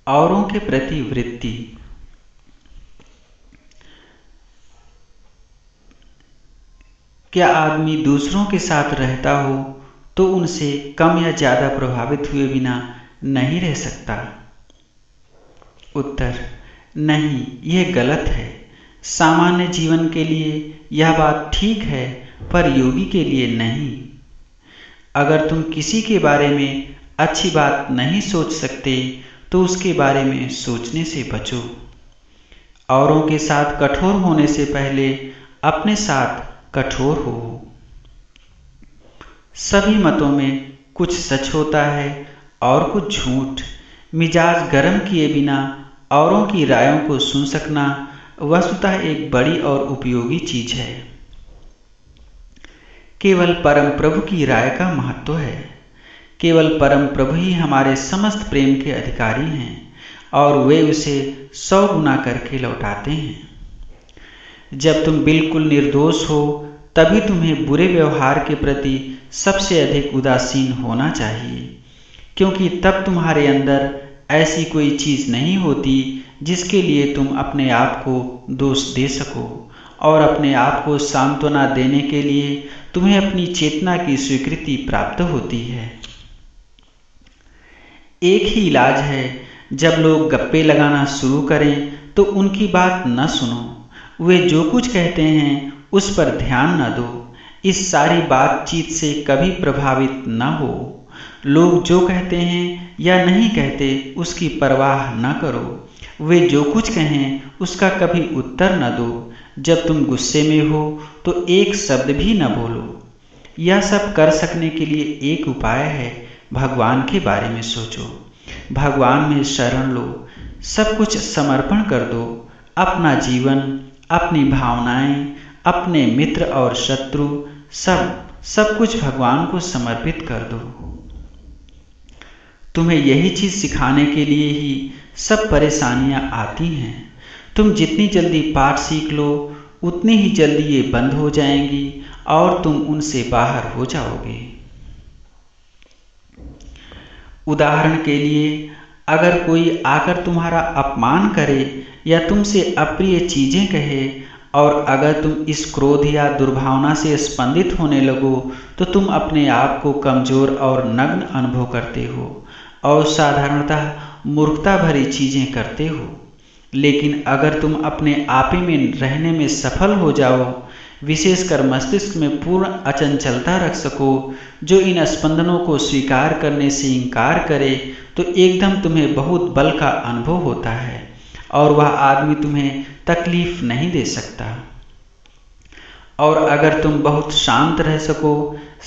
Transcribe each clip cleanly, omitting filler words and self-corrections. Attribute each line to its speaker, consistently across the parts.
Speaker 1: औरों के प्रति वृत्ति। क्या आदमी दूसरों के साथ रहता हो तो उनसे कम या ज़्यादा प्रभावित हुए बिना नहीं रह सकता? उत्तर: नहीं, यह गलत है। सामान्य जीवन के लिए यह बात ठीक है, पर योगी के लिए नहीं। अगर तुम किसी के बारे में अच्छी बात नहीं सोच सकते तो उसके बारे में सोचने से बचो। औरों के साथ कठोर होने से पहले अपने साथ कठोर हो। सभी मतों में कुछ सच होता है और कुछ झूठ। मिजाज गर्म किए बिना औरों की रायों को सुन सकना वस्तुतः एक बड़ी और उपयोगी चीज है। केवल परम प्रभु की राय का महत्व है। केवल परम प्रभु ही हमारे समस्त प्रेम के अधिकारी हैं और वे उसे 100 गुना करके लौटाते हैं। जब तुम बिल्कुल निर्दोष हो तभी तुम्हें बुरे व्यवहार के प्रति सबसे अधिक उदासीन होना चाहिए, क्योंकि तब तुम्हारे अंदर ऐसी कोई चीज़ नहीं होती जिसके लिए तुम अपने आप को दोष दे सको, और अपने आप को सांत्वना देने के लिए तुम्हें अपनी चेतना की स्वीकृति प्राप्त होती है। एक ही इलाज है, जब लोग गप्पे लगाना शुरू करें तो उनकी बात न सुनो। वे जो कुछ कहते हैं उस पर ध्यान न दो। इस सारी बातचीत से कभी प्रभावित न हो। लोग जो कहते हैं या नहीं कहते उसकी परवाह न करो। वे जो कुछ कहें उसका कभी उत्तर न दो। जब तुम गुस्से में हो तो एक शब्द भी न बोलो। यह सब कर सकने के लिए एक उपाय है, भगवान के बारे में सोचो। भगवान में शरण लो, सब कुछ समर्पण कर दो। अपना जीवन, अपनी भावनाएं, अपने मित्र और शत्रु, सब कुछ भगवान को समर्पित कर दो। तुम्हें यही चीज सिखाने के लिए ही सब परेशानियां आती हैं। तुम जितनी जल्दी पाठ सीख लो उतनी ही जल्दी ये बंद हो जाएंगी और तुम उनसे बाहर हो जाओगे। उदाहरण के लिए, अगर कोई आकर तुम्हारा अपमान करे या तुमसे अप्रिय चीजें कहे और अगर तुम इस क्रोध या दुर्भावना से स्पंदित होने लगो तो तुम अपने आप को कमजोर और नग्न अनुभव करते हो और साधारणतः मूर्खता भरी चीजें करते हो। लेकिन अगर तुम अपने आपे में रहने में सफल हो जाओ, विशेषकर मस्तिष्क में पूर्ण अचंचलता रख सको जो इन स्पंदनों को स्वीकार करने से इनकार करे, तो एकदम तुम्हें बहुत बल का अनुभव होता है और वह आदमी तुम्हें तकलीफ नहीं दे सकता। और अगर तुम बहुत शांत रह सको,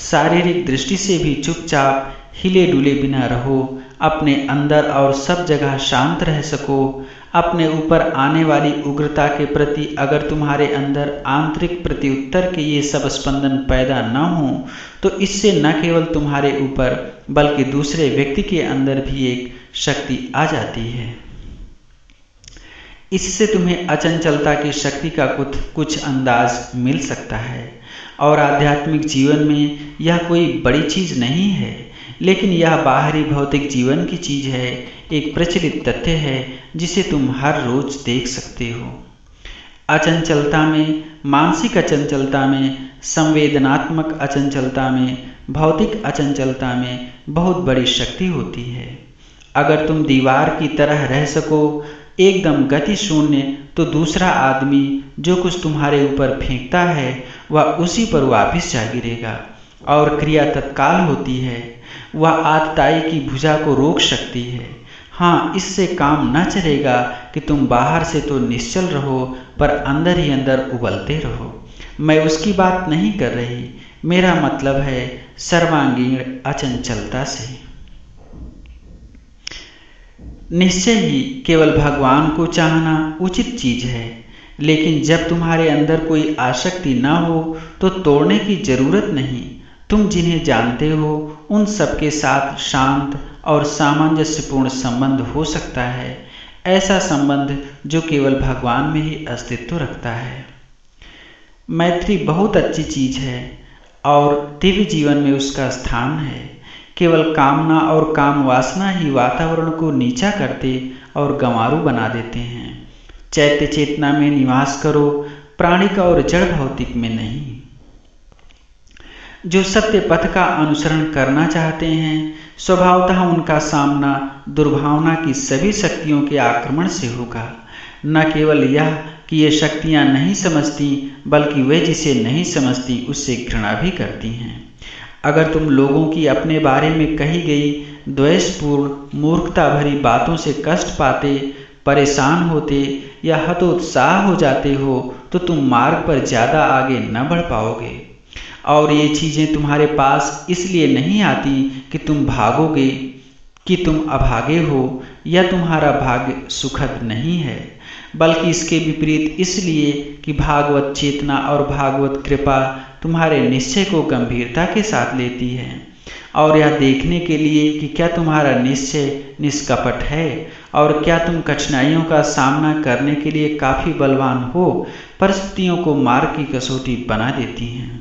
Speaker 1: शारीरिक दृष्टि से भी चुपचाप हिले डुले बिना रहो, अपने अंदर और सब जगह शांत रह सको, अपने ऊपर आने वाली उग्रता के प्रति अगर तुम्हारे अंदर आंतरिक प्रत्युत्तर के ये सब स्पंदन पैदा न हो, तो इससे न केवल तुम्हारे ऊपर बल्कि दूसरे व्यक्ति के अंदर भी एक शक्ति आ जाती है। इससे तुम्हें अचंचलता की शक्ति का कुछ अंदाज मिल सकता है। और आध्यात्मिक जीवन में यह कोई बड़ी चीज नहीं है, लेकिन यह बाहरी भौतिक जीवन की चीज है, एक प्रचलित तथ्य है जिसे तुम हर रोज देख सकते हो। अचंचलता में, मानसिक अचंचलता में, संवेदनात्मक अचंचलता में, भौतिक अचंचलता में बहुत बड़ी शक्ति होती है। अगर तुम दीवार की तरह रह सको, एकदम गति शून्य, तो दूसरा आदमी जो कुछ तुम्हारे ऊपर फेंकता है वह उसी पर वापस जा गिरेगा और क्रिया तत्काल होती है। वह आतताई की भुजा को रोक सकती है। हाँ, इससे काम न चलेगा कि तुम बाहर से तो निश्चल रहो पर अंदर ही अंदर उबलते रहो। मैं उसकी बात नहीं कर रही, मेरा मतलब है सर्वांगीण अचंचलता से। निश्चय ही केवल भगवान को चाहना उचित चीज है, लेकिन जब तुम्हारे अंदर कोई आसक्ति न हो तो तोड़ने की जरूरत नहीं। तुम जिन्हें जानते हो उन सबके साथ शांत और सामंजस्यपूर्ण संबंध हो सकता है, ऐसा संबंध जो केवल भगवान में ही अस्तित्व रखता है। मैत्री बहुत अच्छी चीज है और दिव्य जीवन में उसका स्थान है। केवल कामना और काम वासना ही वातावरण को नीचा करते और गंवारू बना देते हैं। चैत्य चेतना में निवास करो, प्राणिक और जड़ भौतिक में नहीं। जो सत्य पथ का अनुसरण करना चाहते हैं, स्वभावतः उनका सामना दुर्भावना की सभी शक्तियों के आक्रमण से होगा। न केवल यह कि ये शक्तियां नहीं समझती, बल्कि वे जिसे नहीं समझती उससे घृणा भी करती हैं। अगर तुम लोगों की अपने बारे में कही गई द्वेषपूर्ण मूर्खता भरी बातों से कष्ट पाते, परेशान होते या हतोत्साह हो जाते हो, तो तुम मार्ग पर ज़्यादा आगे न बढ़ पाओगे। और ये चीज़ें तुम्हारे पास इसलिए नहीं आती कि तुम भागोगे, कि तुम अभागे हो या तुम्हारा भाग्य सुखद नहीं है, बल्कि इसके विपरीत इसलिए कि भागवत चेतना और भागवत कृपा तुम्हारे निश्चय को गंभीरता के साथ लेती है, और यह देखने के लिए कि क्या तुम्हारा निश्चय निष्कपट है और क्या तुम कठिनाइयों का सामना करने के लिए काफ़ी बलवान हो, परिस्थितियों को मार्ग की कसौटी बना देती हैं।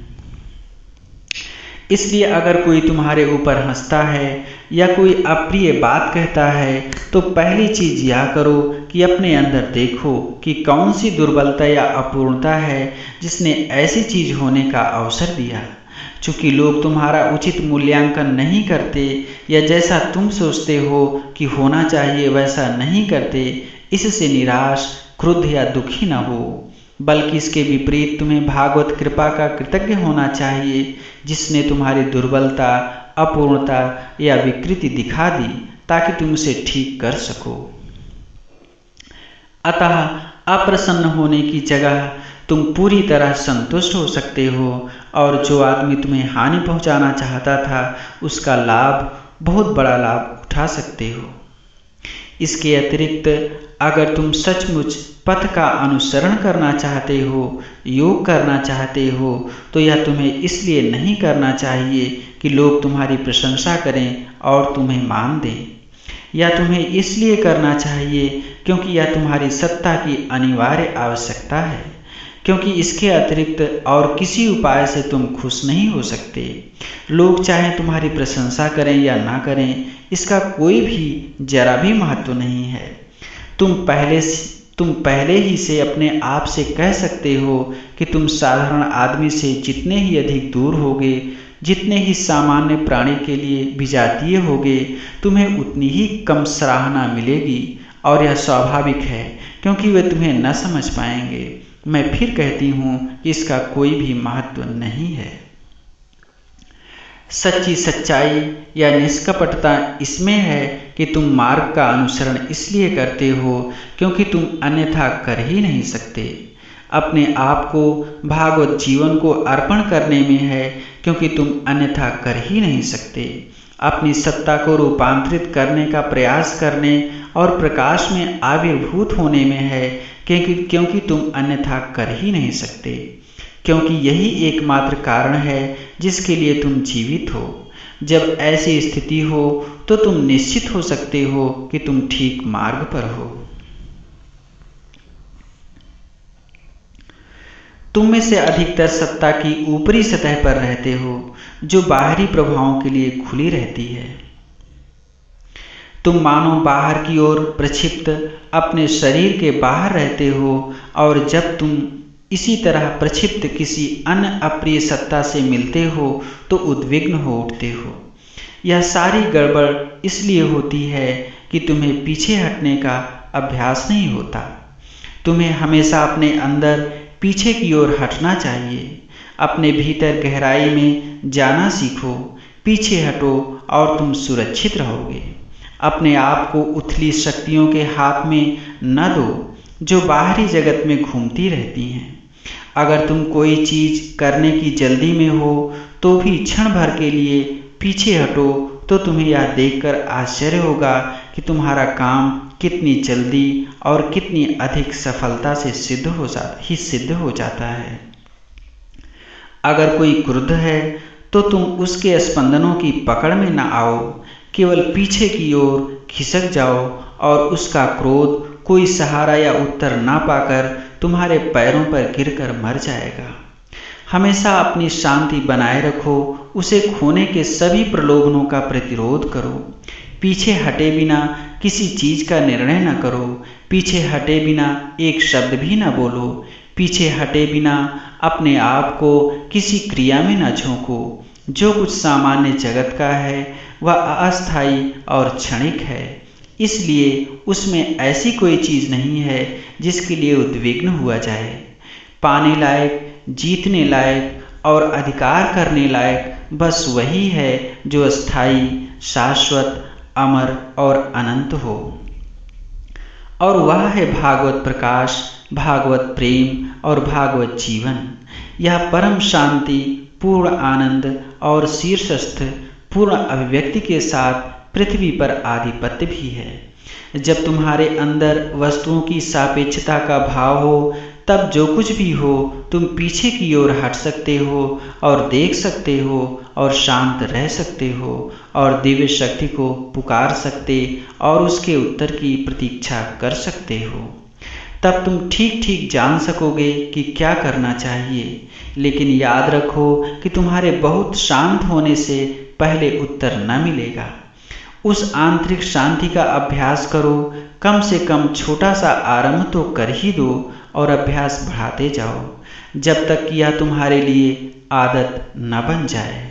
Speaker 1: इसलिए अगर कोई तुम्हारे ऊपर हंसता है या कोई अप्रिय बात कहता है, तो पहली चीज़ यह करो कि अपने अंदर देखो कि कौन सी दुर्बलता या अपूर्णता है जिसने ऐसी चीज़ होने का अवसर दिया। चूँकि लोग तुम्हारा उचित मूल्यांकन नहीं करते या जैसा तुम सोचते हो कि होना चाहिए वैसा नहीं करते, इससे निराश, क्रुद्ध या दुखी न हो, बल्कि इसके विपरीत तुम्हें भागवत कृपा का कृतज्ञ होना चाहिए, जिसने तुम्हारी दुर्बलता, अपूर्णता या विकृति दिखा दी ताकि तुम उसे ठीक कर सको। अतः अप्रसन्न होने की जगह तुम पूरी तरह संतुष्ट हो सकते हो, और जो आदमी तुम्हें हानि पहुंचाना चाहता था उसका लाभ, बहुत बड़ा लाभ उठा सकते हो। इसके अतिरिक्त अगर तुम सचमुच पथ का अनुसरण करना चाहते हो, योग करना चाहते हो, तो यह तुम्हें इसलिए नहीं करना चाहिए कि लोग तुम्हारी प्रशंसा करें और तुम्हें मान दें, या तुम्हें इसलिए करना चाहिए क्योंकि यह तुम्हारी सत्ता की अनिवार्य आवश्यकता है, क्योंकि इसके अतिरिक्त और किसी उपाय से तुम खुश नहीं हो सकते। लोग चाहे तुम्हारी प्रशंसा करें या ना करें, इसका कोई भी जरा भी महत्व नहीं है। तुम पहले ही से अपने आप से कह सकते हो कि तुम साधारण आदमी से जितने ही अधिक दूर होगे, जितने ही सामान्य प्राणी के लिए विजातीय होगे, तुम्हें उतनी ही कम सराहना मिलेगी, और यह स्वाभाविक है क्योंकि वे तुम्हें न समझ पाएंगे। मैं फिर कहती हूँ कि इसका कोई भी महत्व नहीं है। सच्ची सच्चाई या निष्कपटता इसमें है कि तुम मार्ग का अनुसरण इसलिए करते हो क्योंकि तुम अन्यथा कर ही नहीं सकते। अपने आप को भागवत जीवन को अर्पण करने में है क्योंकि तुम अन्यथा कर ही नहीं सकते। अपनी सत्ता को रूपांतरित करने का प्रयास करने और प्रकाश में आविर्भूत होने में है क्योंकि तुम अन्यथा कर ही नहीं सकते, क्योंकि यही एकमात्र कारण है जिसके लिए तुम जीवित हो। जब ऐसी स्थिति हो तो तुम निश्चित हो सकते हो कि तुम ठीक मार्ग पर हो। तुम में से अधिकतर सत्ता की ऊपरी सतह पर रहते हो, जो बाहरी प्रभावों के लिए खुली रहती है। तुम मानो बाहर की ओर प्रक्षिप्त अपने शरीर के बाहर रहते हो, और जब तुम इसी तरह प्रक्षिप्त किसी अन्य अप्रिय सत्ता से मिलते हो तो उद्विग्न हो उठते हो। यह सारी गड़बड़ इसलिए होती है कि तुम्हें पीछे हटने का अभ्यास नहीं होता। तुम्हें हमेशा अपने अंदर पीछे की ओर हटना चाहिए। अपने भीतर गहराई में जाना सीखो, पीछे हटो और तुम सुरक्षित रहोगे। अपने आप को उथली शक्तियों के हाथ में न दो जो बाहरी जगत में घूमती रहती हैं। अगर तुम कोई चीज़ करने की जल्दी में हो तो भी क्षण भर के लिए पीछे हटो तो तुम्हें यह देखकर आश्चर्य होगा कि तुम्हारा काम कितनी जल्दी और कितनी अधिक सफलता से सिद्ध हो जाता है। अगर कोई क्रुद्ध है तो तुम उसके स्पंदनों की पकड़ में न आओ, केवल पीछे की ओर खिसक जाओ और उसका क्रोध कोई सहारा या उत्तर ना पाकर तुम्हारे पैरों पर गिरकर मर जाएगा। हमेशा अपनी शांति बनाए रखो, उसे खोने के सभी प्रलोभनों का प्रतिरोध करो। पीछे हटे बिना किसी चीज का निर्णय न करो। पीछे हटे बिना एक शब्द भी न बोलो। पीछे हटे बिना अपने आप को किसी क्रिया में न झोंको। जो कुछ सामान्य जगत का है वह अस्थायी और क्षणिक है, इसलिए उसमें ऐसी कोई चीज नहीं है जिसके लिए उद्विग्न हुआ जाए। पाने लायक, जीतने लायक और अधिकार करने लायक बस वही है जो स्थायी, शाश्वत, अमर और अनंत हो, और वह है भागवत प्रकाश, भागवत प्रेम और भागवत जीवन। यह परम शांति, पूर्ण आनंद और शीर्षस्थ पूर्ण अभिव्यक्ति के साथ पृथ्वी पर आधिपत्य भी है। जब तुम्हारे अंदर वस्तुओं की सापेक्षता का भाव हो, तब जो कुछ भी हो तुम पीछे की ओर हट सकते हो और देख सकते हो और शांत रह सकते हो और दिव्य शक्ति को पुकार सकते और उसके उत्तर की प्रतीक्षा कर सकते हो। तब तुम ठीक ठीक जान सकोगे कि क्या करना चाहिए। लेकिन याद रखो कि तुम्हारे बहुत शांत होने से पहले उत्तर न मिलेगा। उस आंतरिक शांति का अभ्यास करो। कम से कम छोटा सा आरंभ तो कर ही दो और अभ्यास बढ़ाते जाओ, जब तक कि यह तुम्हारे लिए आदत न बन जाए।